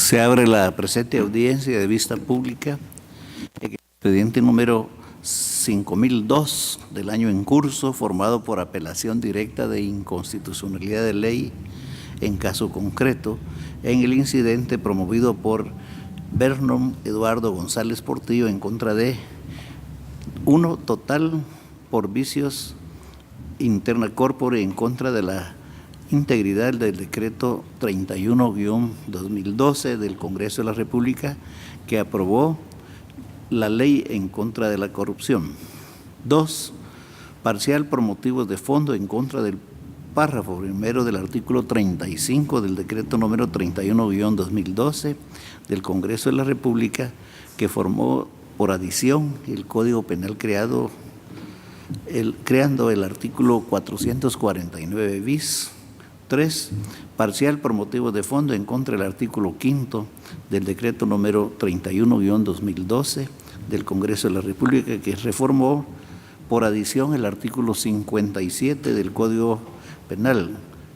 Se abre la presente audiencia de vista pública en el expediente número 5002 del año en curso, formado por apelación directa de inconstitucionalidad de ley en caso concreto, en el incidente promovido por Vernon Eduardo González Portillo en contra de 1 total por vicios interna corpore en contra de la integridad del decreto 31-2012 del Congreso de la República que aprobó la ley en contra de la corrupción. 2. Parcial por motivos de fondo en contra del párrafo primero del artículo 35 del decreto número 31-2012 del Congreso de la República que formó por adición el Código Penal creando el artículo 449 bis. 3. Parcial por motivos de fondo en contra del artículo 5 del decreto número 31-2012 del Congreso de la República que reformó por adición el artículo 57 del Código Penal.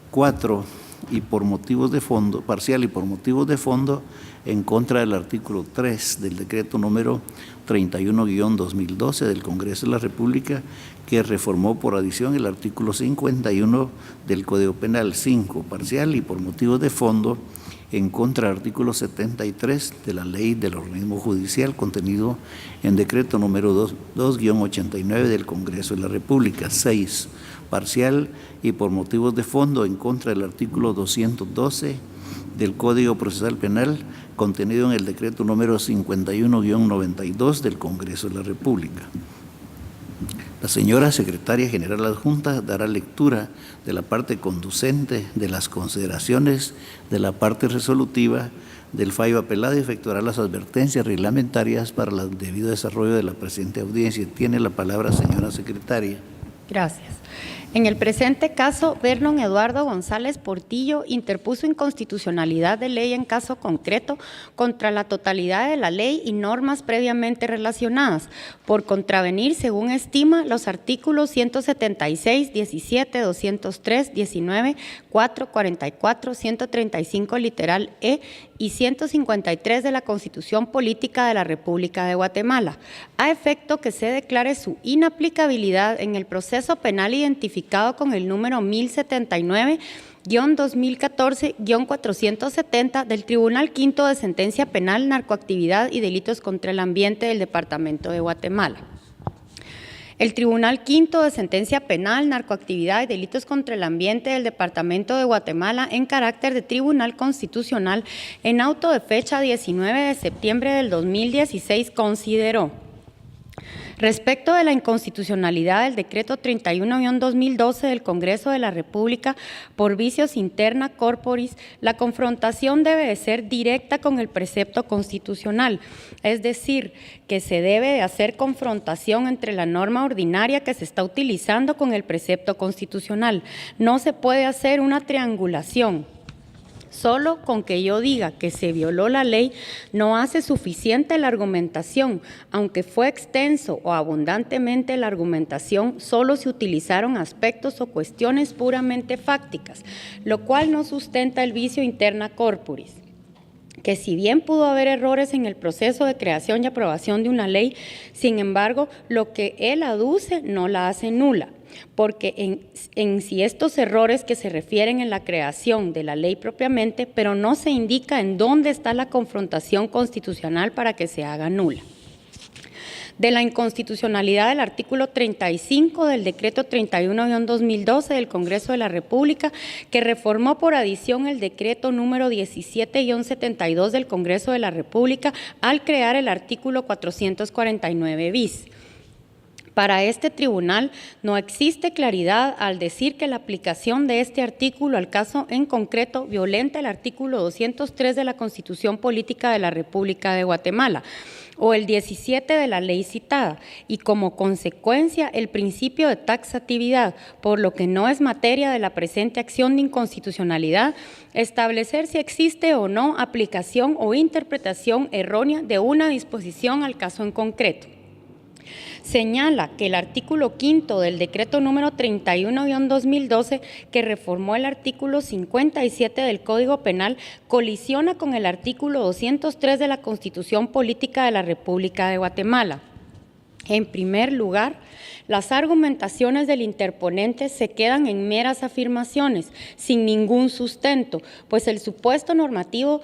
4. Y por motivos de fondo, parcial y por motivos de fondo en contra del artículo 3 del decreto número 31-2012 del Congreso de la República que reformó por adición el artículo 51 del Código Penal. 5. Parcial y por motivos de fondo en contra del artículo 73 de la Ley del Organismo Judicial contenido en decreto número 2-89 del Congreso de la República. 6. Parcial y por motivos de fondo en contra del artículo 212 del Código Procesal Penal contenido en el decreto número 51-92 del Congreso de la República. La señora Secretaria General Adjunta dará lectura de la parte conducente de las consideraciones de la parte resolutiva del fallo apelado y efectuará las advertencias reglamentarias para el debido desarrollo de la presente audiencia. Tiene la palabra, señora Secretaria. Gracias. En el presente caso, Vernon Eduardo González Portillo interpuso inconstitucionalidad de ley en caso concreto contra la totalidad de la ley y normas previamente relacionadas, por contravenir, según estima, los artículos 176, 17, 203, 19, 4, 44, 135 literal E y 153 de la Constitución Política de la República de Guatemala, a efecto que se declare su inaplicabilidad en el proceso penal identificado con el número 1079-2014-470 del Tribunal Quinto de Sentencia Penal, Narcoactividad y Delitos contra el Ambiente del Departamento de Guatemala. El Tribunal Quinto de Sentencia Penal, Narcoactividad y Delitos contra el Ambiente del Departamento de Guatemala, en carácter de Tribunal Constitucional, en auto de fecha 19 de septiembre del 2016, consideró: respecto de la inconstitucionalidad del decreto 31-2012 del Congreso de la República por vicios interna corporis, la confrontación debe de ser directa con el precepto constitucional, es decir, que se debe de hacer confrontación entre la norma ordinaria que se está utilizando con el precepto constitucional. No se puede hacer una triangulación. Solo con que yo diga que se violó la ley no hace suficiente la argumentación. Aunque fue extenso o abundantemente la argumentación, solo se utilizaron aspectos o cuestiones puramente fácticas, lo cual no sustenta el vicio interna corporis, que si bien pudo haber errores en el proceso de creación y aprobación de una ley, sin embargo, lo que él aduce no la hace nula, porque en sí estos errores que se refieren en la creación de la ley propiamente, pero no se indica en dónde está la confrontación constitucional para que se haga nula. De la inconstitucionalidad del artículo 35 del decreto 31-2012 del Congreso de la República, que reformó por adición el decreto número 17-72 del Congreso de la República al crear el artículo 449 bis. Para este tribunal no existe claridad al decir que la aplicación de este artículo al caso en concreto violenta el artículo 203 de la Constitución Política de la República de Guatemala o el 17 de la ley citada y como consecuencia el principio de taxatividad, por lo que no es materia de la presente acción de inconstitucionalidad establecer si existe o no aplicación o interpretación errónea de una disposición al caso en concreto. Señala que el artículo 5 del decreto número 31-2012, que reformó el artículo 57 del Código Penal, colisiona con el artículo 203 de la Constitución Política de la República de Guatemala. En primer lugar, las argumentaciones del interponente se quedan en meras afirmaciones, sin ningún sustento, pues el supuesto normativo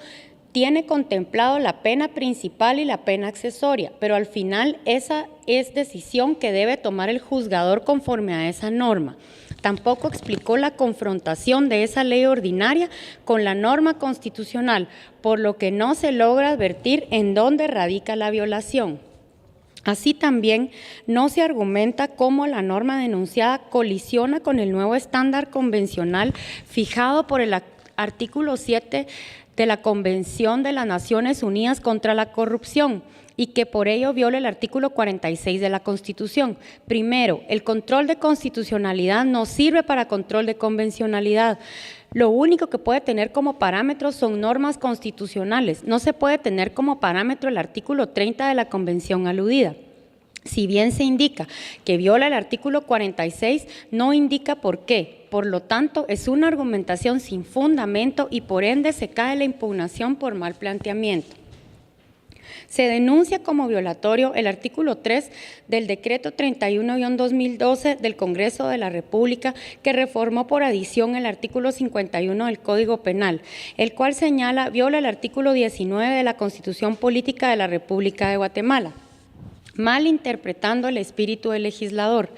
tiene contemplado la pena principal y la pena accesoria, pero al final esa es decisión que debe tomar el juzgador conforme a esa norma. Tampoco explicó la confrontación de esa ley ordinaria con la norma constitucional, por lo que no se logra advertir en dónde radica la violación. Así también no se argumenta cómo la norma denunciada colisiona con el nuevo estándar convencional fijado por el artículo 7 de la Convención de las Naciones Unidas contra la Corrupción y que por ello viola el artículo 46 de la Constitución. Primero, el control de constitucionalidad no sirve para control de convencionalidad. Lo único que puede tener como parámetros son normas constitucionales. No se puede tener como parámetro el artículo 30 de la Convención aludida. Si bien se indica que viola el artículo 46, no indica por qué. Por lo tanto, es una argumentación sin fundamento y por ende se cae la impugnación por mal planteamiento. Se denuncia como violatorio el artículo 3 del decreto 31-2012 del Congreso de la República, que reformó por adición el artículo 51 del Código Penal, el cual viola el artículo 19 de la Constitución Política de la República de Guatemala, malinterpretando el espíritu del legislador.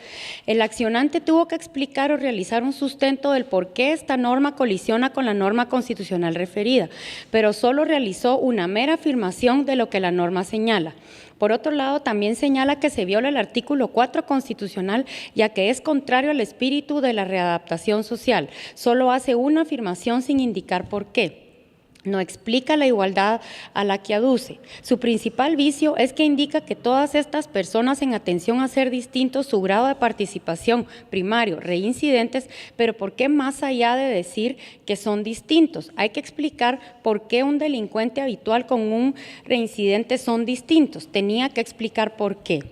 El accionante tuvo que explicar o realizar un sustento del por qué esta norma colisiona con la norma constitucional referida, pero solo realizó una mera afirmación de lo que la norma señala. Por otro lado, también señala que se viola el artículo 4 constitucional, ya que es contrario al espíritu de la readaptación social. Solo hace una afirmación sin indicar por qué. No explica la igualdad a la que aduce. Su principal vicio es que indica que todas estas personas, en atención a ser distintos su grado de participación primario, reincidentes, pero ¿por qué más allá de decir que son distintos? Hay que explicar por qué un delincuente habitual con un reincidente son distintos. Tenía que explicar por qué.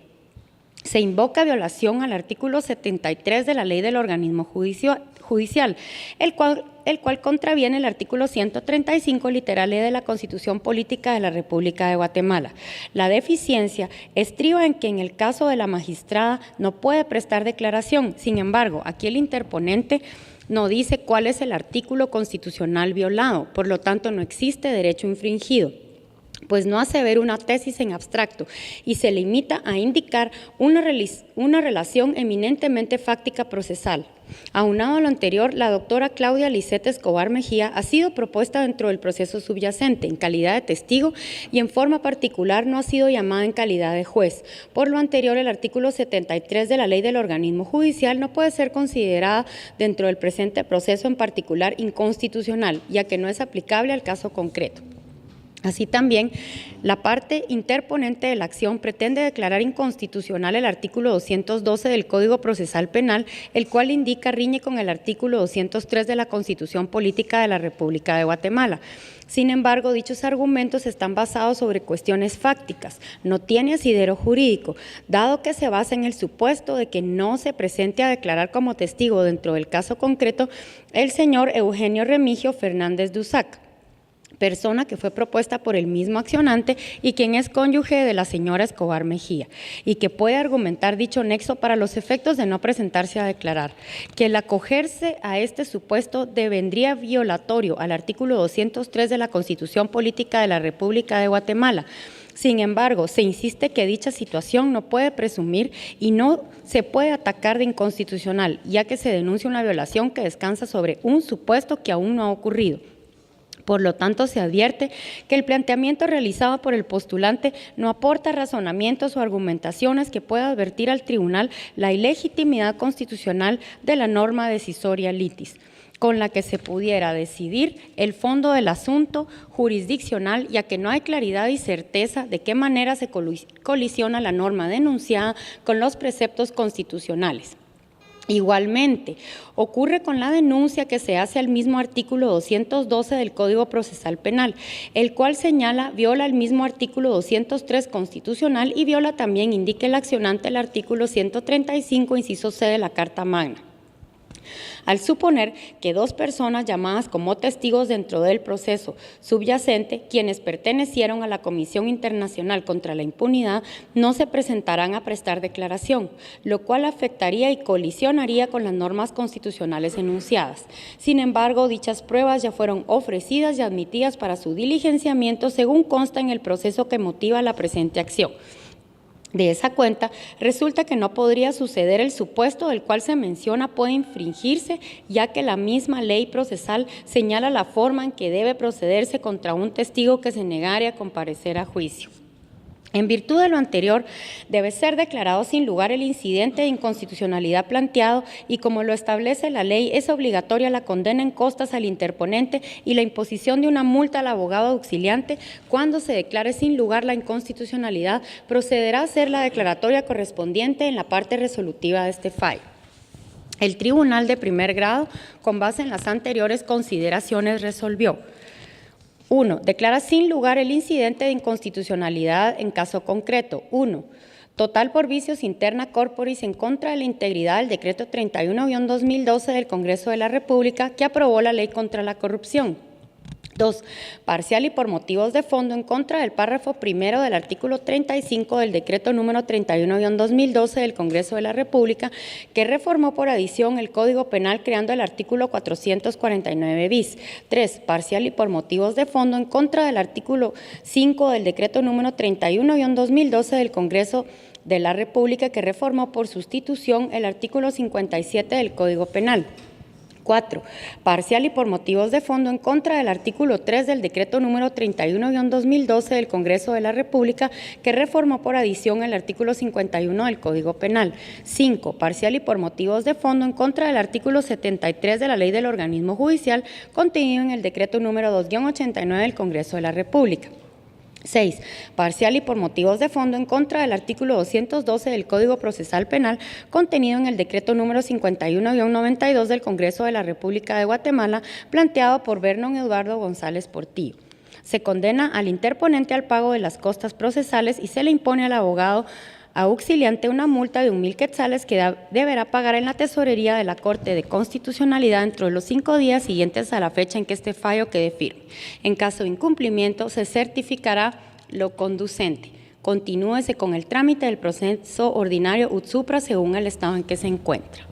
Se invoca violación al artículo 73 de la Ley del Organismo Judicial, el cual contraviene el artículo 135 literal E de la Constitución Política de la República de Guatemala. La deficiencia estriba en que en el caso de la magistrada no puede prestar declaración. Sin embargo, aquí el interponente no dice cuál es el artículo constitucional violado, por lo tanto no existe derecho infringido, pues no hace ver una tesis en abstracto y se limita a indicar una relación eminentemente fáctica procesal. Aunado a lo anterior, la doctora Claudia Lisette Escobar Mejía ha sido propuesta dentro del proceso subyacente en calidad de testigo y en forma particular no ha sido llamada en calidad de juez. Por lo anterior, el artículo 73 de la Ley del Organismo Judicial no puede ser considerada dentro del presente proceso en particular inconstitucional, ya que no es aplicable al caso concreto. Así también, la parte interponente de la acción pretende declarar inconstitucional el artículo 212 del Código Procesal Penal, el cual riñe con el artículo 203 de la Constitución Política de la República de Guatemala. Sin embargo, dichos argumentos están basados sobre cuestiones fácticas, no tiene asidero jurídico, dado que se basa en el supuesto de que no se presente a declarar como testigo dentro del caso concreto el señor Eugenio Remigio Fernández Dusac, persona que fue propuesta por el mismo accionante y quien es cónyuge de la señora Escobar Mejía, y que puede argumentar dicho nexo para los efectos de no presentarse a declarar, que el acogerse a este supuesto devendría violatorio al artículo 203 de la Constitución Política de la República de Guatemala. Sin embargo, se insiste que dicha situación no puede presumir y no se puede atacar de inconstitucional, ya que se denuncia una violación que descansa sobre un supuesto que aún no ha ocurrido. Por lo tanto, se advierte que el planteamiento realizado por el postulante no aporta razonamientos o argumentaciones que pueda advertir al tribunal la ilegitimidad constitucional de la norma decisoria litis, con la que se pudiera decidir el fondo del asunto jurisdiccional, ya que no hay claridad y certeza de qué manera se colisiona la norma denunciada con los preceptos constitucionales. Igualmente, ocurre con la denuncia que se hace al mismo artículo 212 del Código Procesal Penal, el cual viola el mismo artículo 203 constitucional y viola también, indica el accionante, el artículo 135, inciso C de la Carta Magna. Al suponer que dos personas llamadas como testigos dentro del proceso subyacente, quienes pertenecieron a la Comisión Internacional contra la Impunidad, no se presentarán a prestar declaración, lo cual afectaría y colisionaría con las normas constitucionales enunciadas. Sin embargo, dichas pruebas ya fueron ofrecidas y admitidas para su diligenciamiento según consta en el proceso que motiva la presente acción. De esa cuenta, resulta que no podría suceder el supuesto del cual se menciona puede infringirse, ya que la misma ley procesal señala la forma en que debe procederse contra un testigo que se negare a comparecer a juicio. En virtud de lo anterior, debe ser declarado sin lugar el incidente de inconstitucionalidad planteado y, como lo establece la ley, es obligatoria la condena en costas al interponente y la imposición de una multa al abogado auxiliante. Cuando se declare sin lugar la inconstitucionalidad, procederá a hacer la declaratoria correspondiente en la parte resolutiva de este fallo. El Tribunal de Primer Grado, con base en las anteriores consideraciones, resolvió: 1. Declara sin lugar el incidente de inconstitucionalidad en caso concreto. 1. Total por vicios interna corporis en contra de la integridad del decreto 31-2012 del Congreso de la República que aprobó la ley contra la corrupción. 2. Parcial y por motivos de fondo en contra del párrafo primero del artículo 35 del decreto número 31-2012 del Congreso de la República, que reformó por adición el Código Penal creando el artículo 449 bis. 3. Parcial y por motivos de fondo en contra del artículo 5 del decreto número 31-2012 del Congreso de la República, que reformó por sustitución el artículo 57 del Código Penal. 4. Parcial y por motivos de fondo en contra del artículo 3 del decreto número 31-2012 del Congreso de la República, que reformó por adición el artículo 51 del Código Penal. 5. Parcial y por motivos de fondo en contra del artículo 73 de la Ley del Organismo Judicial, contenido en el decreto número 2-89 del Congreso de la República. 6. Parcial y por motivos de fondo en contra del artículo 212 del Código Procesal Penal, contenido en el decreto número 51-92 del Congreso de la República de Guatemala, planteado por Vernon Eduardo González Portillo. Se condena al interponente al pago de las costas procesales y se le impone al abogado auxiliante una multa de 1,000 quetzales que deberá pagar en la tesorería de la Corte de Constitucionalidad dentro de los 5 días siguientes a la fecha en que este fallo quede firme. En caso de incumplimiento, se certificará lo conducente. Continúese con el trámite del proceso ordinario ut supra según el estado en que se encuentra.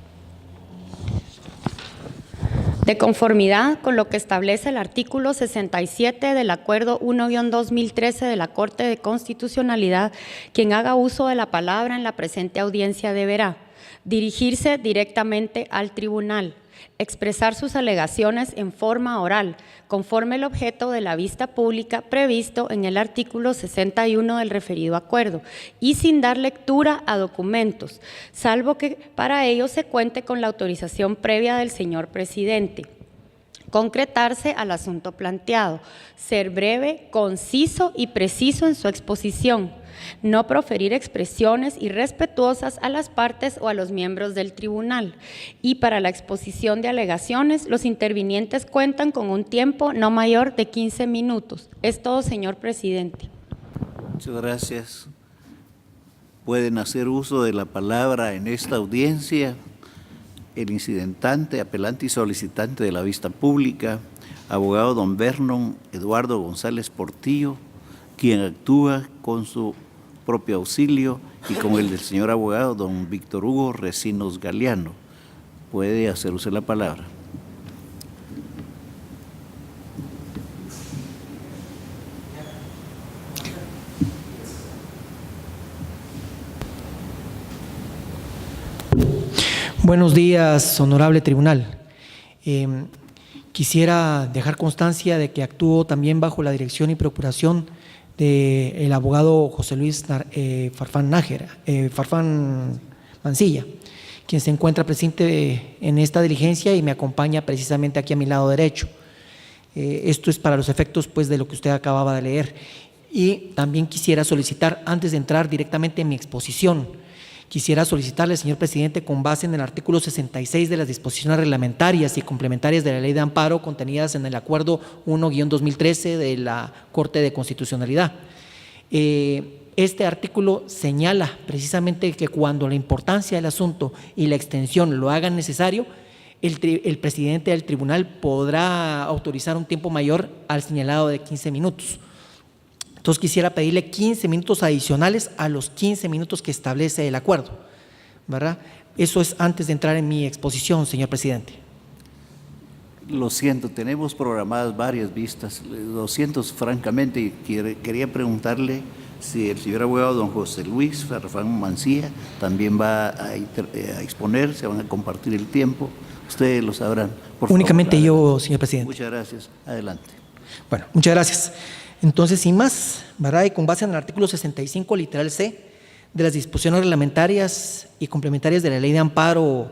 De conformidad con lo que establece el artículo 67 del Acuerdo 1-2013 de la Corte de Constitucionalidad, quien haga uso de la palabra en la presente audiencia deberá dirigirse directamente al tribunal, expresar sus alegaciones en forma oral, conforme el objeto de la vista pública previsto en el artículo 61 del referido acuerdo, y sin dar lectura a documentos, salvo que para ello se cuente con la autorización previa del señor presidente. Concretarse al asunto planteado, ser breve, conciso y preciso en su exposición, no proferir expresiones irrespetuosas a las partes o a los miembros del tribunal. Y para la exposición de alegaciones, los intervinientes cuentan con un tiempo no mayor de 15 minutos. Es todo, señor presidente. Muchas gracias. Pueden hacer uso de la palabra en esta audiencia el incidentante, apelante y solicitante de la vista pública, abogado don Vernon Eduardo González Portillo, quien actúa con su propio auxilio y con el del señor abogado don Víctor Hugo Recinos Galeano. Puede hacer usted la palabra. Buenos días, honorable tribunal. Quisiera dejar constancia de que actúo también bajo la dirección y procuración del abogado José Luis Farfán Mancilla, quien se encuentra presente en esta diligencia y me acompaña precisamente aquí a mi lado derecho. Esto es para los efectos pues, de lo que usted acababa de leer. Y también quisiera solicitar, antes de entrar directamente en mi exposición, Quisiera solicitarle, señor presidente, con base en el artículo 66 de las disposiciones reglamentarias y complementarias de la Ley de Amparo contenidas en el Acuerdo 1-2013 de la Corte de Constitucionalidad. Este artículo señala precisamente que cuando la importancia del asunto y la extensión lo hagan necesario, el presidente del tribunal podrá autorizar un tiempo mayor al señalado de 15 minutos. Entonces quisiera pedirle 15 minutos adicionales a los 15 minutos que establece el acuerdo, ¿verdad? Eso es antes de entrar en mi exposición, señor presidente. Lo siento, tenemos programadas varias vistas. Lo siento francamente, y quería preguntarle si el señor abogado don José Luis Farfán Mancilla también va a exponer, se van a compartir el tiempo. Ustedes lo sabrán. Por favor, únicamente adelante. yo, señor presidente. Muchas gracias. Adelante. Bueno, muchas gracias. Entonces, sin más, ¿verdad? Y con base en el artículo 65, literal C, de las disposiciones reglamentarias y complementarias de la Ley de Amparo,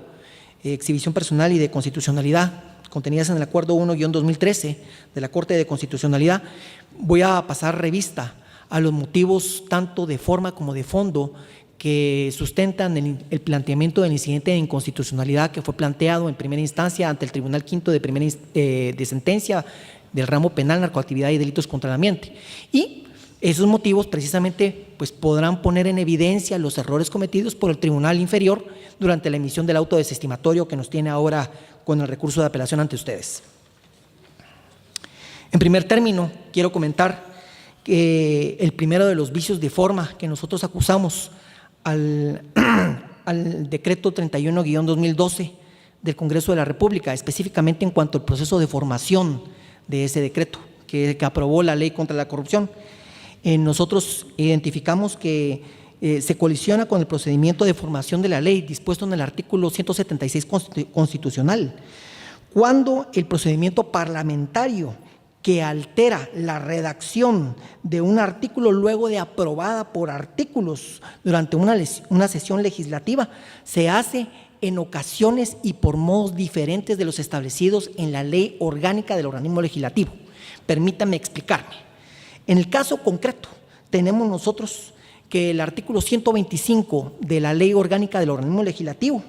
Exhibición Personal y de Constitucionalidad, contenidas en el Acuerdo 1-2013 de la Corte de Constitucionalidad, voy a pasar revista a los motivos tanto de forma como de fondo que sustentan el planteamiento del incidente de inconstitucionalidad que fue planteado en primera instancia ante el Tribunal Quinto de Sentencia del ramo penal, narcoactividad y delitos contra el ambiente. Y esos motivos precisamente pues, podrán poner en evidencia los errores cometidos por el Tribunal Inferior durante la emisión del auto desestimatorio que nos tiene ahora con el recurso de apelación ante ustedes. En primer término, quiero comentar que el primero de los vicios de forma que nosotros acusamos al decreto 31-2012 del Congreso de la República, específicamente en cuanto al proceso de formación de ese decreto que aprobó la Ley contra la Corrupción. Nosotros identificamos que se colisiona con el procedimiento de formación de la ley dispuesto en el artículo 176 constitucional, cuando el procedimiento parlamentario que altera la redacción de un artículo luego de aprobada por artículos durante una sesión legislativa se hace en ocasiones y por modos diferentes de los establecidos en la ley orgánica del organismo legislativo. Permítanme explicarme. En el caso concreto, tenemos nosotros que el artículo 125 de la ley orgánica del organismo legislativo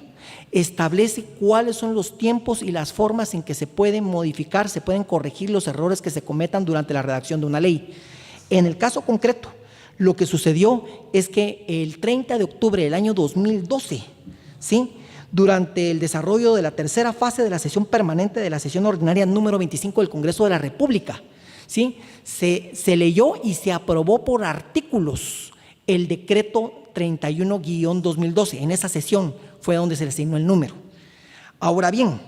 establece cuáles son los tiempos y las formas en que se pueden modificar, se pueden corregir los errores que se cometan durante la redacción de una ley. En el caso concreto, lo que sucedió es que el 30 de octubre del año 2012, ¿sí?, durante el desarrollo de la tercera fase de la sesión permanente de la sesión ordinaria número 25 del Congreso de la República, ¿sí?, se leyó y se aprobó por artículos el decreto 31-2012. En esa sesión fue donde se le asignó el número. Ahora bien,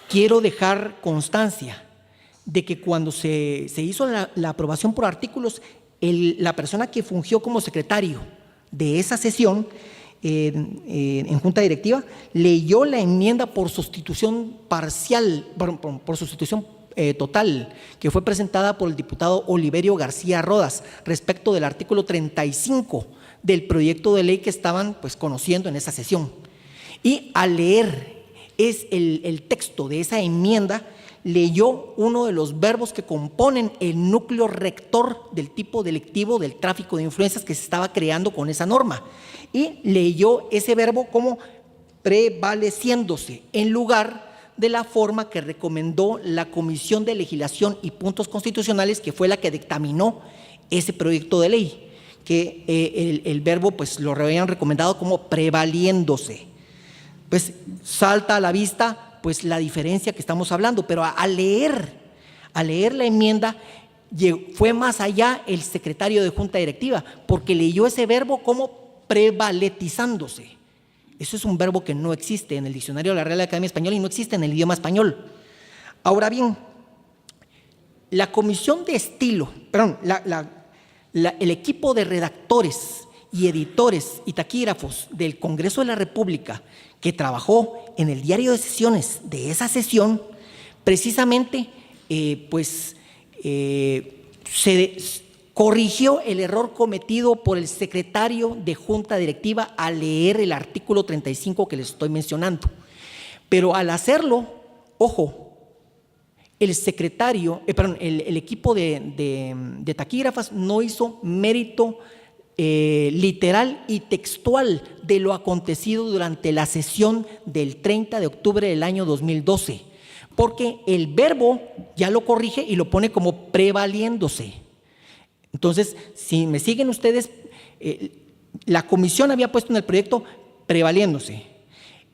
quiero dejar constancia de que cuando se hizo la aprobación por artículos, la persona que fungió como secretario de esa sesión en junta directiva leyó la enmienda por sustitución parcial, por sustitución total, que fue presentada por el diputado Oliverio García Rodas respecto del artículo 35 del proyecto de ley que estaban pues conociendo en esa sesión. Y al leer el texto de esa enmienda, leyó uno de los verbos que componen el núcleo rector del tipo delictivo del tráfico de influencias que se estaba creando con esa norma, y leyó ese verbo como prevaleciéndose en lugar de la forma que recomendó la Comisión de Legislación y Puntos Constitucionales, que fue la que dictaminó ese proyecto de ley, que el verbo pues lo habían recomendado como prevaliéndose. Pues salta a la vista pues la diferencia que estamos hablando, pero al leer la enmienda fue más allá el secretario de Junta Directiva, porque leyó ese verbo como prevaletizándose. Eso es un verbo que no existe en el diccionario de la Real Academia Española y no existe en el idioma español. Ahora bien, la comisión de estilo, perdón, el equipo de redactores y editores y taquígrafos del Congreso de la República que trabajó en el diario de sesiones de esa sesión, precisamente se corrigió el error cometido por el secretario de Junta Directiva al leer el artículo 35 que les estoy mencionando. Pero al hacerlo, ojo, el secretario, el equipo de taquígrafas no hizo mérito literal y textual de lo acontecido durante la sesión del 30 de octubre del año 2012, porque el verbo ya lo corrige y lo pone como prevaliéndose. Entonces, si me siguen ustedes, la comisión había puesto en el proyecto prevaliéndose.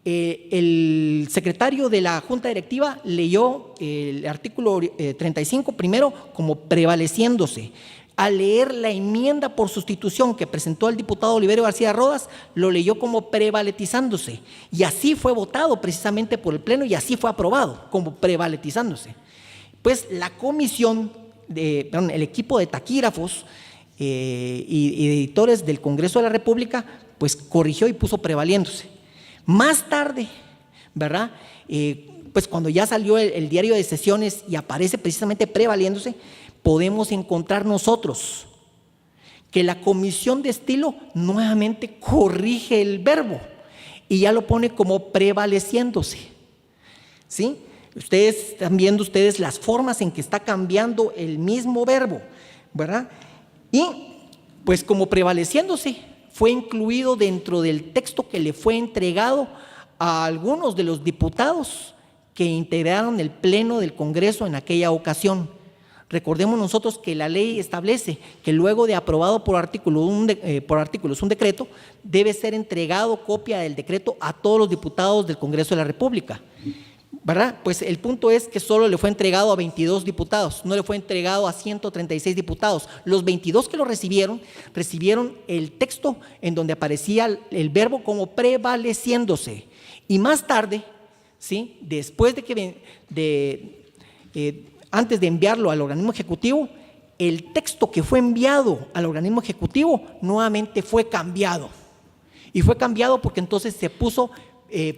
El secretario de la Junta Directiva leyó el artículo 35 primero como prevaleciéndose. Al leer la enmienda por sustitución que presentó el diputado Oliverio García Rodas, lo leyó como prevaletizándose. Y así fue votado precisamente por el Pleno y así fue aprobado, como prevaletizándose. Pues la comisión, el equipo de taquígrafos y editores del Congreso de la República, pues corrigió y puso prevaliéndose. Más tarde, ¿verdad? Pues cuando ya salió el diario de sesiones y aparece precisamente prevaliéndose, podemos encontrar nosotros que la comisión de estilo nuevamente corrige el verbo y ya lo pone como prevaleciéndose, ¿sí? Ustedes están viendo las formas en que está cambiando el mismo verbo, ¿verdad? Y pues como prevaleciéndose fue incluido dentro del texto que le fue entregado a algunos de los diputados que integraron el Pleno del Congreso en aquella ocasión. Recordemos nosotros que la ley establece que luego de aprobado por artículos un decreto, debe ser entregado copia del decreto a todos los diputados del Congreso de la República, ¿verdad? Pues el punto es que solo le fue entregado a 22 diputados, no le fue entregado a 136 diputados. Los 22 que lo recibieron el texto en donde aparecía el verbo como prevaleciéndose. Y más tarde, ¿sí? Después antes de enviarlo al organismo ejecutivo, el texto que fue enviado al organismo ejecutivo nuevamente fue cambiado. Y fue cambiado porque entonces se puso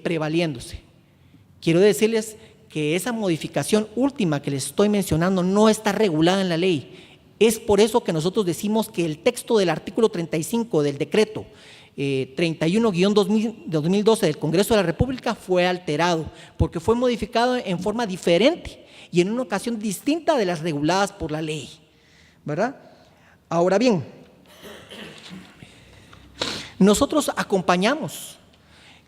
prevaliéndose. Quiero decirles que esa modificación última que les estoy mencionando no está regulada en la ley. Es por eso que nosotros decimos que el texto del artículo 35 del decreto 31-2012 del Congreso de la República fue alterado, porque fue modificado en forma diferente y en una ocasión distinta de las reguladas por la ley, ¿verdad? Ahora bien, nosotros acompañamos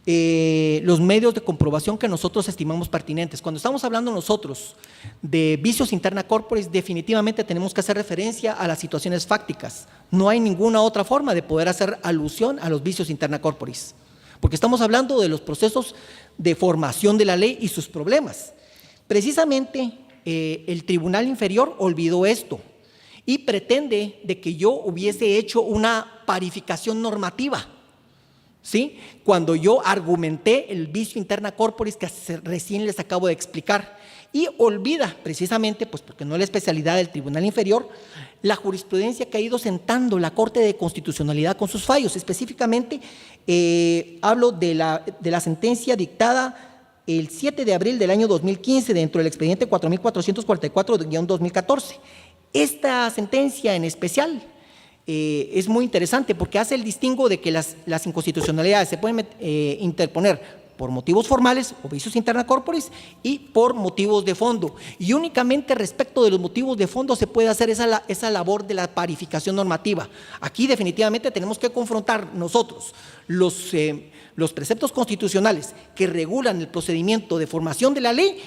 los medios de comprobación que nosotros estimamos pertinentes. Cuando estamos hablando nosotros de vicios interna corporis, definitivamente tenemos que hacer referencia a las situaciones fácticas. No hay ninguna otra forma de poder hacer alusión a los vicios interna corporis, porque estamos hablando de los procesos de formación de la ley y sus problemas. Precisamente el Tribunal Inferior olvidó esto y pretende de que yo hubiese hecho una parificación normativa, ¿sí? Cuando yo argumenté el vicio interna corporis que recién les acabo de explicar, y olvida precisamente, pues porque no es la especialidad del Tribunal Inferior, la jurisprudencia que ha ido sentando la Corte de Constitucionalidad con sus fallos. Específicamente hablo de la sentencia dictada el 7 de abril del año 2015 dentro del expediente 4444-2014. Esta sentencia en especial es muy interesante porque hace el distingo de que las inconstitucionalidades se pueden interponer por motivos formales o vicios interna corporis y por motivos de fondo. Y únicamente respecto de los motivos de fondo se puede hacer esa labor de la parificación normativa. Aquí definitivamente tenemos que confrontar nosotros los preceptos constitucionales que regulan el procedimiento de formación de la ley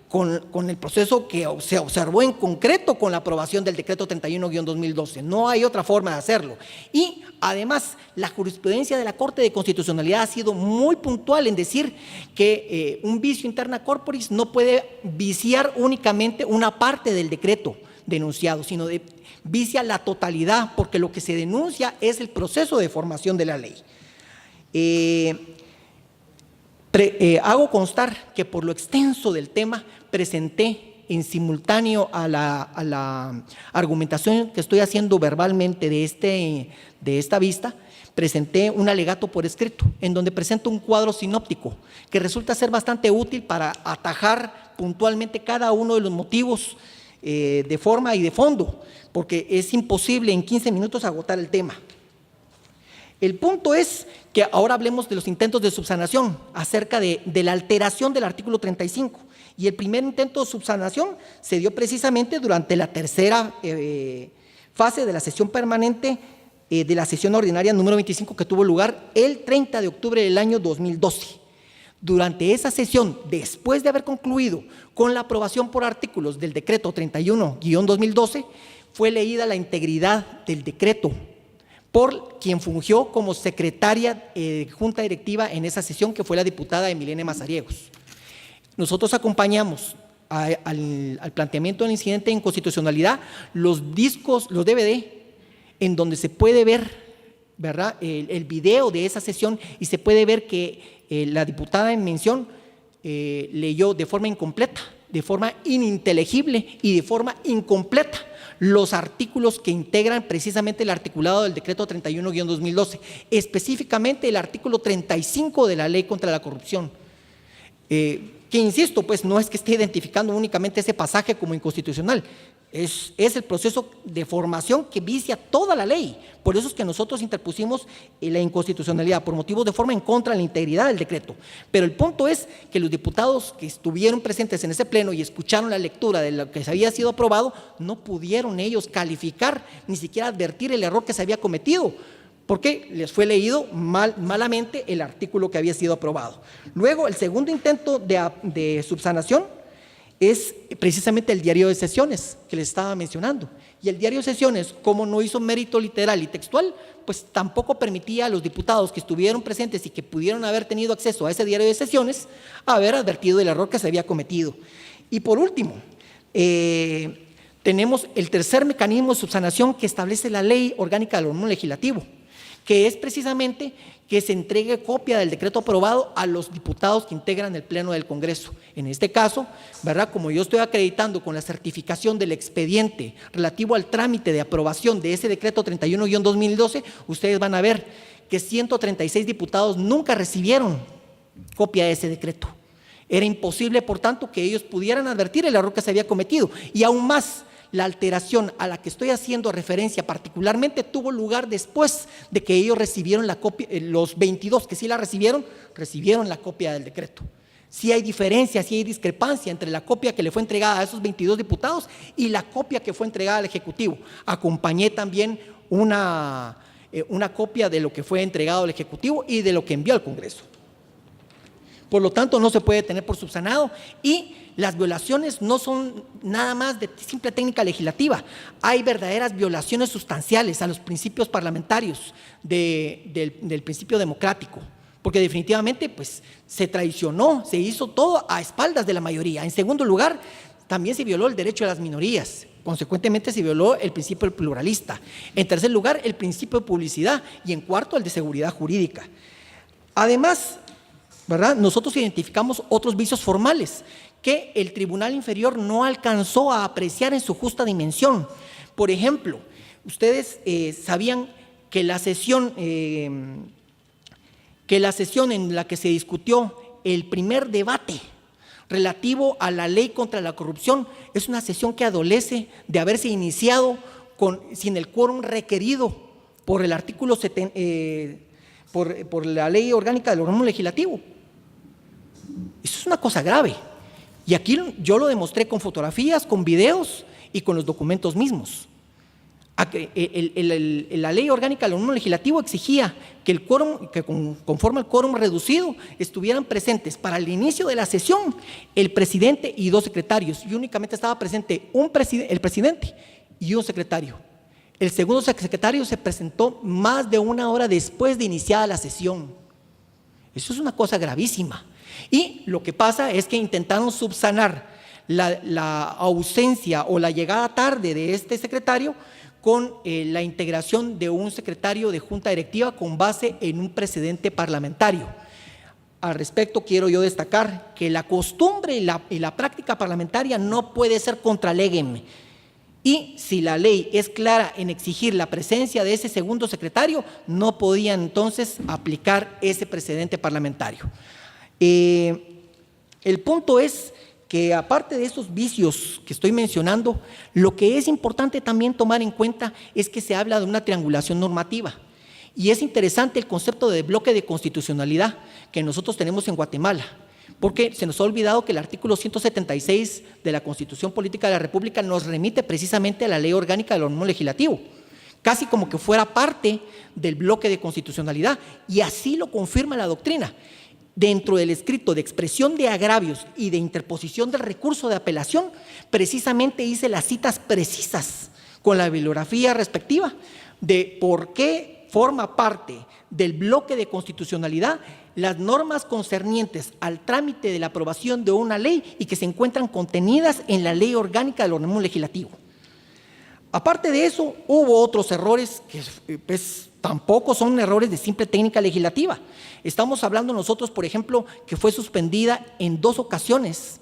con el proceso que se observó en concreto con la aprobación del decreto 31-2012. No hay otra forma de hacerlo. Y además, la jurisprudencia de la Corte de Constitucionalidad ha sido muy puntual en decir que un vicio interna corporis no puede viciar únicamente una parte del decreto denunciado, sino vicia la totalidad, porque lo que se denuncia es el proceso de formación de la ley. Hago constar que por lo extenso del tema presenté en simultáneo a la argumentación que estoy haciendo verbalmente de esta vista, presenté un alegato por escrito en donde presento un cuadro sinóptico que resulta ser bastante útil para atajar puntualmente cada uno de los motivos de forma y de fondo, porque es imposible en 15 minutos agotar el tema. El punto es que ahora hablemos de los intentos de subsanación acerca de la alteración del artículo 35. Y el primer intento de subsanación se dio precisamente durante la tercera fase de la sesión permanente de la sesión ordinaria número 25 que tuvo lugar el 30 de octubre del año 2012. Durante esa sesión, después de haber concluido con la aprobación por artículos del decreto 31-2012, fue leída la integridad del decreto por quien fungió como secretaria de Junta Directiva en esa sesión, que fue la diputada Emilene Mazariegos. Nosotros acompañamos al planteamiento del incidente de inconstitucionalidad los discos, los DVD, en donde se puede ver, ¿verdad?, el video de esa sesión, y se puede ver que la diputada en mención leyó de forma incompleta, de forma ininteligible y de forma incompleta los artículos que integran precisamente el articulado del decreto 31-2012, específicamente el artículo 35 de la Ley contra la Corrupción, que insisto, pues no es que esté identificando únicamente ese pasaje como inconstitucional, es el proceso de formación que vicia toda la ley. Por eso es que nosotros interpusimos la inconstitucionalidad por motivos de forma en contra de la integridad del decreto. Pero el punto es que los diputados que estuvieron presentes en ese pleno y escucharon la lectura de lo que se había sido aprobado, no pudieron ellos calificar, ni siquiera advertir el error que se había cometido, porque les fue leído malamente el artículo que había sido aprobado. Luego, el segundo intento de subsanación es precisamente el diario de sesiones que les estaba mencionando. Y el diario de sesiones, como no hizo mérito literal y textual, pues tampoco permitía a los diputados que estuvieron presentes y que pudieron haber tenido acceso a ese diario de sesiones haber advertido del error que se había cometido. Y por último, tenemos el tercer mecanismo de subsanación que establece la Ley Orgánica del Órgano Legislativo, que es precisamente que se entregue copia del decreto aprobado a los diputados que integran el Pleno del Congreso. En este caso, ¿verdad?, como yo estoy acreditando con la certificación del expediente relativo al trámite de aprobación de ese decreto 31-2012, ustedes van a ver que 136 diputados nunca recibieron copia de ese decreto. Era imposible, por tanto, que ellos pudieran advertir el error que se había cometido. Y aún más, la alteración a la que estoy haciendo referencia particularmente tuvo lugar después de que ellos recibieron la copia, los 22 que sí la recibieron la copia del decreto. Sí hay diferencia, sí hay discrepancia entre la copia que le fue entregada a esos 22 diputados y la copia que fue entregada al Ejecutivo. Acompañé también una copia de lo que fue entregado al Ejecutivo y de lo que envió al Congreso. Por lo tanto, no se puede tener por subsanado, y las violaciones no son nada más de simple técnica legislativa. Hay verdaderas violaciones sustanciales a los principios parlamentarios del principio democrático, porque definitivamente pues, se traicionó, se hizo todo a espaldas de la mayoría. En segundo lugar, también se violó el derecho de las minorías. Consecuentemente, se violó el principio pluralista. En tercer lugar, el principio de publicidad, y en cuarto, el de seguridad jurídica. Además, ¿verdad?, nosotros identificamos otros vicios formales que el Tribunal Inferior no alcanzó a apreciar en su justa dimensión. Por ejemplo, ustedes sabían que la sesión en la que se discutió el primer debate relativo a la Ley contra la Corrupción es una sesión que adolece de haberse iniciado sin el quórum requerido por el artículo por la Ley Orgánica del Órgano Legislativo. Eso es una cosa grave, y aquí yo lo demostré con fotografías, con videos y con los documentos mismos. La Ley Orgánica del Órgano Legislativo exigía que el quórum, que conforme al quórum reducido, estuvieran presentes para el inicio de la sesión el presidente y 2 secretarios, y únicamente estaba presente el presidente y un secretario. El segundo secretario se presentó más de 1 hora después de iniciada la sesión. Eso es una cosa gravísima. Y lo que pasa es que intentaron subsanar la ausencia o la llegada tarde de este secretario con la integración de un secretario de junta directiva con base en un precedente parlamentario. Al respecto, quiero yo destacar que la costumbre y la práctica parlamentaria no puede ser contra legem. Y si la ley es clara en exigir la presencia de ese segundo secretario, no podían entonces aplicar ese precedente parlamentario. El punto es que, aparte de estos vicios que estoy mencionando, lo que es importante también tomar en cuenta es que se habla de una triangulación normativa. Y es interesante el concepto de bloque de constitucionalidad que nosotros tenemos en Guatemala, porque se nos ha olvidado que el artículo 176 de la Constitución Política de la República nos remite precisamente a la Ley Orgánica del Órgano Legislativo, casi como que fuera parte del bloque de constitucionalidad, y así lo confirma la doctrina. Dentro del escrito de expresión de agravios y de interposición del recurso de apelación, precisamente hice las citas precisas con la bibliografía respectiva de por qué forma parte del bloque de constitucionalidad las normas concernientes al trámite de la aprobación de una ley y que se encuentran contenidas en la Ley Orgánica del Organismo Legislativo. Aparte de eso, hubo otros errores que pues, tampoco son errores de simple técnica legislativa. Estamos hablando nosotros, por ejemplo, que fue suspendida en 2 ocasiones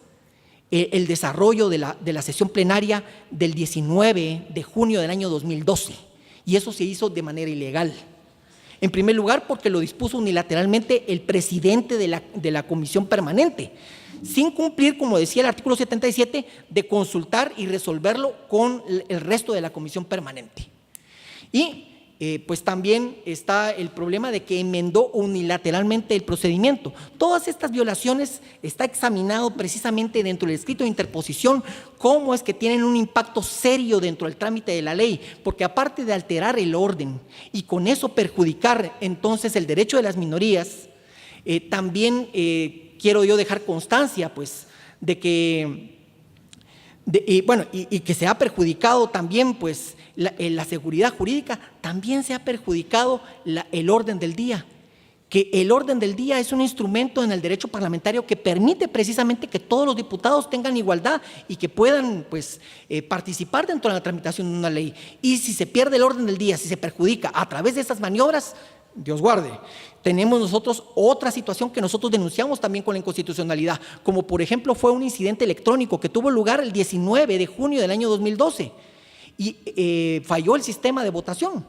el desarrollo de la sesión plenaria del 19 de junio del año 2012, y eso se hizo de manera ilegal. En primer lugar, porque lo dispuso unilateralmente el presidente de la comisión permanente, sin cumplir, como decía el artículo 77, de consultar y resolverlo con el resto de la comisión permanente. Y pues también está el problema de que enmendó unilateralmente el procedimiento. Todas estas violaciones está examinado precisamente dentro del escrito de interposición, cómo es que tienen un impacto serio dentro del trámite de la ley, porque aparte de alterar el orden y con eso perjudicar entonces el derecho de las minorías, también quiero yo dejar constancia pues de que y que se ha perjudicado también pues la seguridad jurídica, también se ha perjudicado el orden del día, que el orden del día es un instrumento en el derecho parlamentario que permite precisamente que todos los diputados tengan igualdad y que puedan pues participar dentro de la tramitación de una ley. Y si se pierde el orden del día, si se perjudica a través de estas maniobras, Dios guarde. Tenemos nosotros otra situación que nosotros denunciamos también con la inconstitucionalidad, como por ejemplo fue un incidente electrónico que tuvo lugar el 19 de junio del año 2012 y falló el sistema de votación.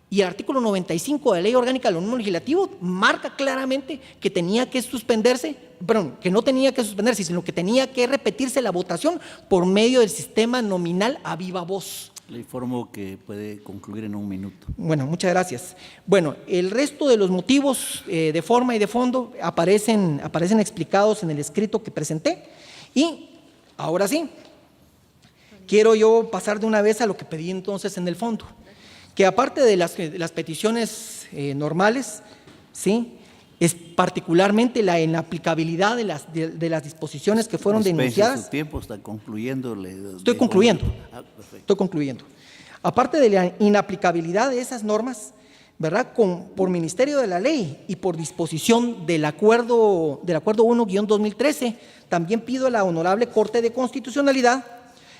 Y el artículo 95 de la Ley Orgánica del Organismo Legislativo marca claramente que tenía que suspenderse, perdón, que no tenía que suspenderse, sino que tenía que repetirse la votación por medio del sistema nominal a viva voz. Le informo que puede concluir en 1 minuto. Bueno, muchas gracias. Bueno, el resto de los motivos de forma y de fondo aparecen explicados en el escrito que presenté. Y ahora sí, quiero yo pasar de una vez a lo que pedí entonces en el fondo, que aparte de las peticiones normales, ¿sí?, es particularmente la inaplicabilidad de las disposiciones que fueron denunciadas. Su tiempo está concluyendo. Estoy concluyendo. Perfecto. Estoy concluyendo. Aparte de la inaplicabilidad de esas normas, ¿verdad?, por Ministerio de la Ley y por disposición del Acuerdo 1-2013, también pido a la Honorable Corte de Constitucionalidad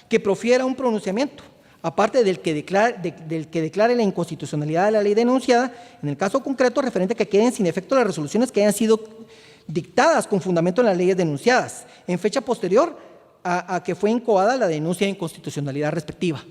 que profiera un pronunciamiento, aparte del que declare la inconstitucionalidad de la ley denunciada, en el caso concreto referente a que queden sin efecto las resoluciones que hayan sido dictadas con fundamento en las leyes denunciadas, en fecha posterior a que fue incoada la denuncia de inconstitucionalidad respectiva.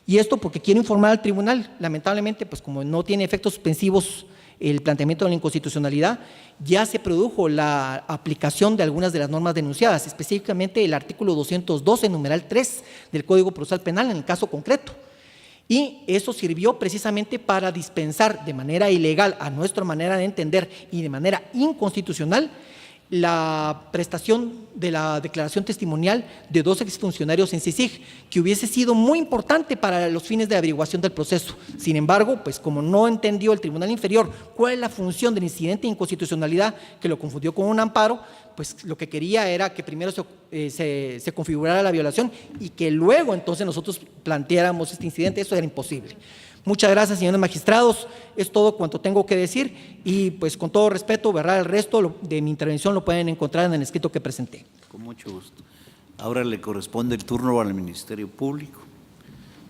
Y esto porque quiero informar al tribunal, lamentablemente, pues como no tiene efectos suspensivos el planteamiento de la inconstitucionalidad, ya se produjo la aplicación de algunas de las normas denunciadas, específicamente el artículo 212, numeral 3 del Código Procesal Penal en el caso concreto. Y eso sirvió precisamente para dispensar de manera ilegal, a nuestra manera de entender, y de manera inconstitucional, la prestación de la declaración testimonial de 2 exfuncionarios en CICIG, que hubiese sido muy importante para los fines de averiguación del proceso. Sin embargo, pues como no entendió el Tribunal Inferior cuál es la función del incidente de inconstitucionalidad, que lo confundió con un amparo, pues lo que quería era que primero se configurara la violación y que luego entonces nosotros planteáramos este incidente. Eso era imposible. Muchas gracias, señores magistrados. Es todo cuanto tengo que decir y pues con todo respeto, ¿verdad?, el resto de mi intervención lo pueden encontrar en el escrito que presenté. Con mucho gusto. Ahora le corresponde el turno al Ministerio Público,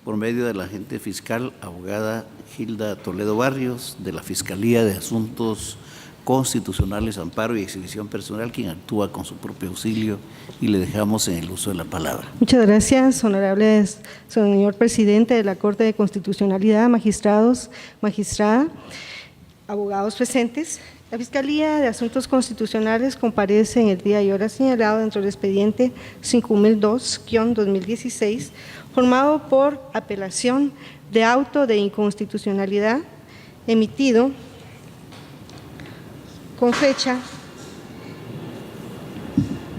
por medio de la agente fiscal, abogada Gilda Toledo Barrios, de la Fiscalía de Asuntos Constitucionales, Amparo y Exhibición Personal, quien actúa con su propio auxilio, y le dejamos en el uso de la palabra. Muchas gracias, honorable señor presidente de la Corte de Constitucionalidad, magistrados, magistrada, abogados presentes. La Fiscalía de Asuntos Constitucionales comparece en el día y hora señalado dentro del expediente 5002-2016, formado por apelación de auto de inconstitucionalidad emitido con fecha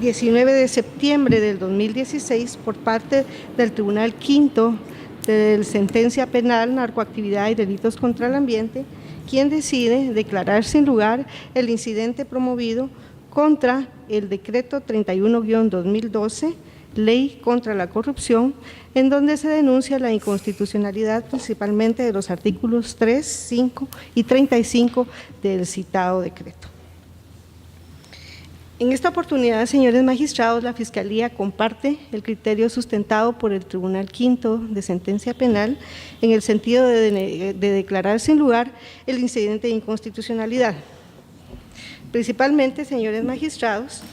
19 de septiembre del 2016 por parte del Tribunal Quinto de la sentencia penal, narcoactividad y delitos contra el ambiente, quien decide declarar sin lugar el incidente promovido contra el decreto 31-2012, Ley contra la Corrupción, en donde se denuncia la inconstitucionalidad principalmente de los artículos 3, 5 y 35 del citado decreto. En esta oportunidad, señores magistrados, la Fiscalía comparte el criterio sustentado por el Tribunal Quinto de Sentencia Penal en el sentido de declarar sin lugar el incidente de inconstitucionalidad. Principalmente, señores magistrados,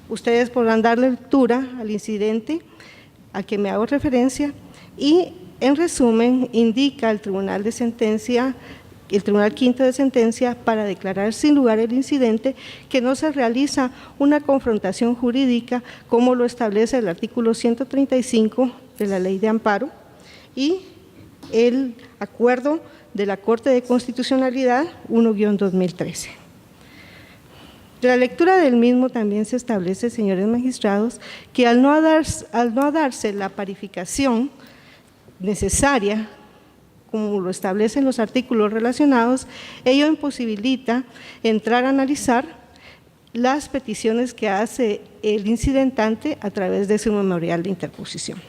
ustedes podrán dar lectura al incidente a que me hago referencia y, en resumen, indica el Tribunal Quinto de Sentencia para declarar sin lugar el incidente que no se realiza una confrontación jurídica como lo establece el artículo 135 de la Ley de Amparo y el acuerdo de la Corte de Constitucionalidad 1-2013. De la lectura del mismo también se establece, señores magistrados, que al no darse la parificación necesaria, como lo establecen los artículos relacionados, ello imposibilita entrar a analizar las peticiones que hace el incidentante a través de su memorial de interposición.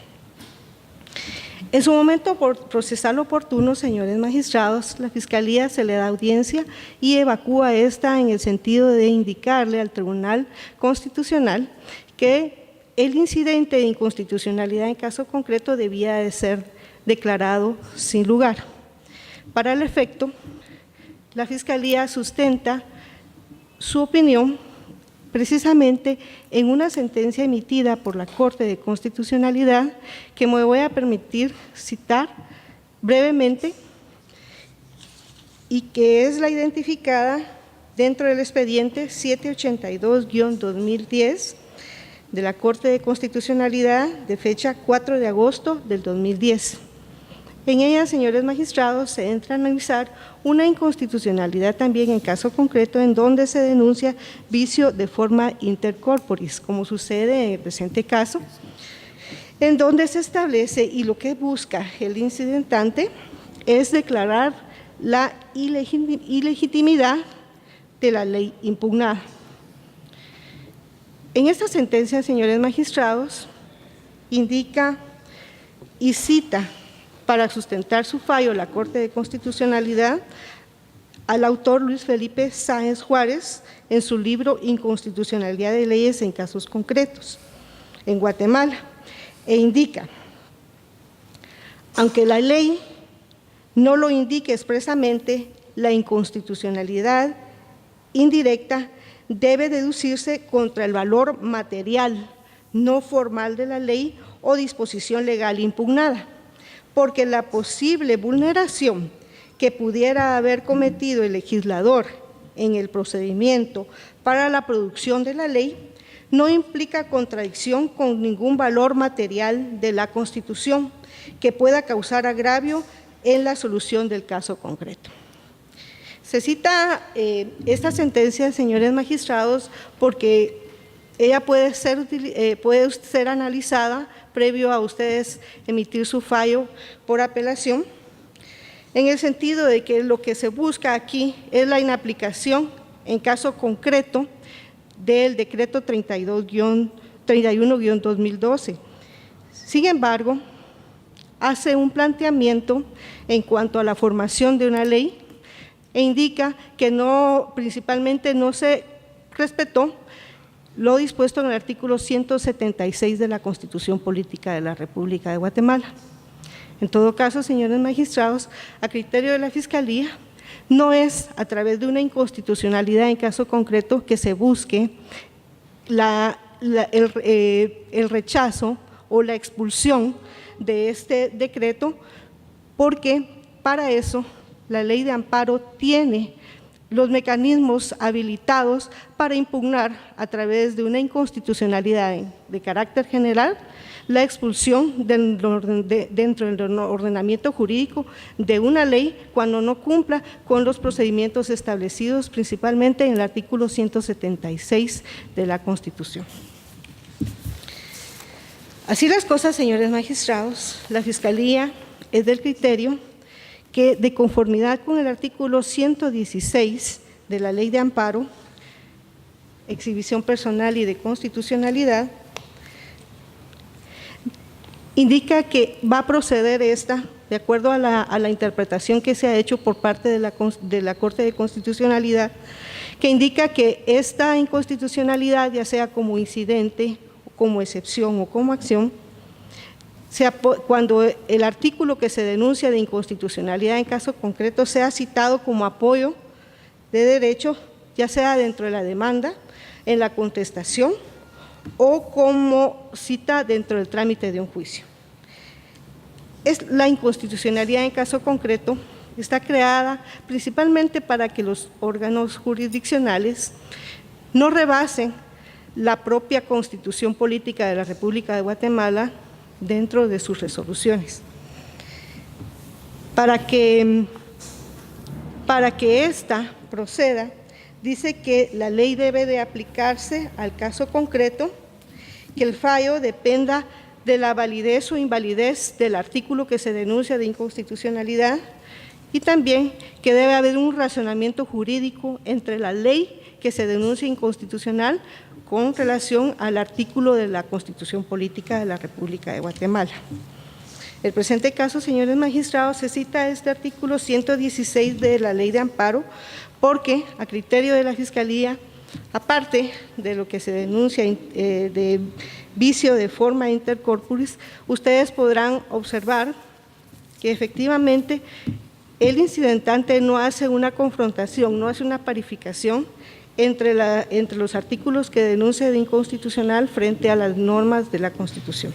En su momento procesal oportuno, señores magistrados, la Fiscalía se le da audiencia y evacúa esta en el sentido de indicarle al Tribunal Constitucional que el incidente de inconstitucionalidad en caso concreto debía de ser declarado sin lugar. Para el efecto, la Fiscalía sustenta su opinión precisamente en una sentencia emitida por la Corte de Constitucionalidad que me voy a permitir citar brevemente y que es la identificada dentro del expediente 782-2010 de la Corte de Constitucionalidad de fecha 4 de agosto del 2010. En ella, señores magistrados, se entra a analizar una inconstitucionalidad también en caso concreto en donde se denuncia vicio de forma intercorporis, como sucede en el presente caso, en donde se establece y lo que busca el incidentante es declarar la ilegitimidad de la ley impugnada. En esta sentencia, señores magistrados, indica y cita para sustentar su fallo la Corte de Constitucionalidad al autor Luis Felipe Sáenz Juárez en su libro Inconstitucionalidad de leyes en casos concretos en Guatemala, e indica, aunque la ley no lo indique expresamente, la inconstitucionalidad indirecta debe deducirse contra el valor material, no formal de la ley o disposición legal impugnada, porque la posible vulneración que pudiera haber cometido el legislador en el procedimiento para la producción de la ley no implica contradicción con ningún valor material de la Constitución que pueda causar agravio en la solución del caso concreto. Se cita esta sentencia, señores magistrados, porque ella puede ser analizada previo a ustedes emitir su fallo por apelación, en el sentido de que lo que se busca aquí es la inaplicación en caso concreto del decreto 31-2012. Sin embargo, hace un planteamiento en cuanto a la formación de una ley e indica que principalmente no se respetó lo dispuesto en el artículo 176 de la Constitución Política de la República de Guatemala. En todo caso, señores magistrados, a criterio de la Fiscalía, no es a través de una inconstitucionalidad en caso concreto que se busque el rechazo o la expulsión de este decreto, porque para eso la Ley de Amparo tiene los mecanismos habilitados para impugnar a través de una inconstitucionalidad de carácter general la expulsión dentro del ordenamiento jurídico de una ley cuando no cumpla con los procedimientos establecidos principalmente en el artículo 176 de la Constitución. Así las cosas, señores magistrados, la Fiscalía es del criterio que, de conformidad con el artículo 116 de la Ley de Amparo, Exhibición Personal y de Constitucionalidad, indica que va a proceder esta, de acuerdo a la interpretación que se ha hecho por parte de la Corte de Constitucionalidad, que indica que esta inconstitucionalidad, ya sea como incidente, como excepción o como acción, cuando el artículo que se denuncia de inconstitucionalidad en caso concreto sea citado como apoyo de derecho, ya sea dentro de la demanda, en la contestación o como cita dentro del trámite de un juicio. La inconstitucionalidad en caso concreto está creada principalmente para que los órganos jurisdiccionales no rebasen la propia Constitución Política de la República de Guatemala dentro de sus resoluciones. Para que ésta proceda, dice que la ley debe de aplicarse al caso concreto, que el fallo dependa de la validez o invalidez del artículo que se denuncia de inconstitucionalidad y también que debe haber un razonamiento jurídico entre la ley que se denuncia inconstitucional con relación al artículo de la Constitución Política de la República de Guatemala. En el presente caso, señores magistrados, se cita este artículo 116 de la Ley de Amparo porque, a criterio de la Fiscalía, aparte de lo que se denuncia de vicio de forma intercorporis, ustedes podrán observar que efectivamente el incidentante no hace una confrontación, no hace una parificación entre los artículos que denuncia de inconstitucional frente a las normas de la Constitución,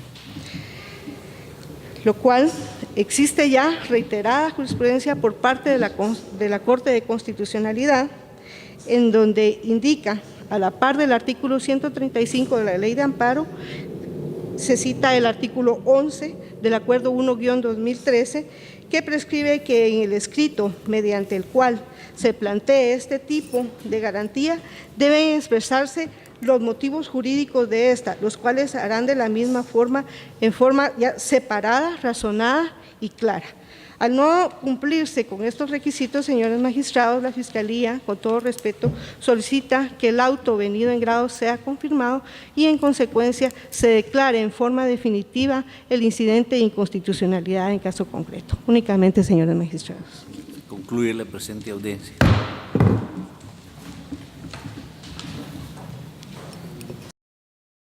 lo cual existe ya reiterada jurisprudencia por parte de la Corte de Constitucionalidad, en donde indica, a la par del artículo 135 de la Ley de Amparo, se cita el artículo 11 del Acuerdo 1-2013, que prescribe que en el escrito mediante el cual se plantee este tipo de garantía deben expresarse los motivos jurídicos de esta, los cuales harán de la misma forma, en forma ya separada, razonada y clara. Al no cumplirse con estos requisitos, señores magistrados, la Fiscalía, con todo respeto, solicita que el auto venido en grado sea confirmado y, en consecuencia, se declare en forma definitiva el incidente de inconstitucionalidad en caso concreto. Únicamente, señores magistrados. Concluye la presente audiencia.